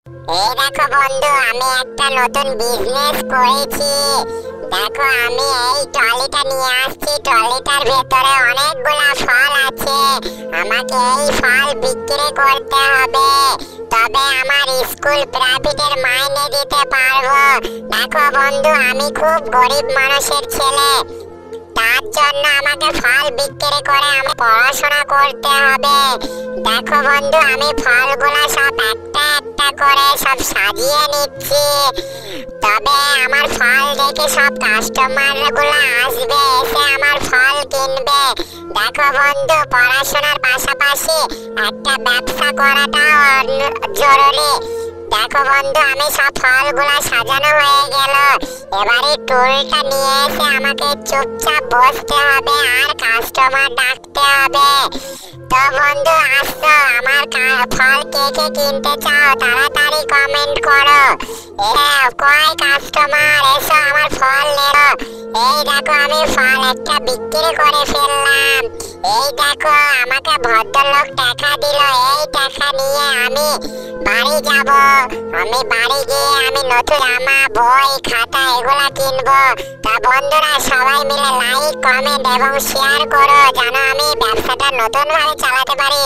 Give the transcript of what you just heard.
এই দেখো বন্ধু, আমি একটা নতুন বিজনেস করেছি। দেখো, আমি এই ট্রলিটা নিয়ে আসছি। ট্রলিটার ভেতরে অনেকগুলা ফল আছে। আমাকে এই ফল বিক্রি করতে হবে, তবে আমার স্কুল প্রাইভেটের মাইনে দিতে পারবো। দেখো বন্ধু, আমি খুব গরিব মানুষের ছেলে, তার জন্য আমাকে ফল বিক্রি করে আমার পড়াশোনা করতে হবে। দেখো বন্ধু, আমি ফলগুলা সব একটা একটা করে সব সাজিয়ে নিচ্ছি, তবে আমার ফল দেখে সব কাস্টমার গুলো আসবে, এসে আমার ফল কিনবে। দেখো বন্ধু, পড়াশোনার পাশাপাশি একটা ব্যবসা করাটাও জরুরি। দেখো বন্ধু, আমি সব ফলগুলা সাজানো হয়ে গেল। এবারে টুলটা নিয়ে এসে আমাকে চুপচাপ বসতে হবে আর কাস্টমার ডাকতে হবে। তো বন্ধু, আসছো? আমার ফল কে কে কিনতে চাও তাড়াতাড়ি কমেন্ট করো। কয় কাস্টমার, এসো আমার ফল নেও। এই দেখো, আমি ফল একটা বিক্রি করে ফেললাম। এই দেখো, আমাকে ভদ্রলোক টাকা দিল। এই টাকা নিয়ে আমি বাড়ি যাব। আমি বাড়ি গিয়ে আমি নতুন জামা, বই, খাতা এগুলা কিনবো। তা বন্ধুরা, সবাই মিলে লাইক, কমেন্ট এবং শেয়ার করো, যেন আমি ব্যবসাটা নতুন ভাবে চালাতে পারি।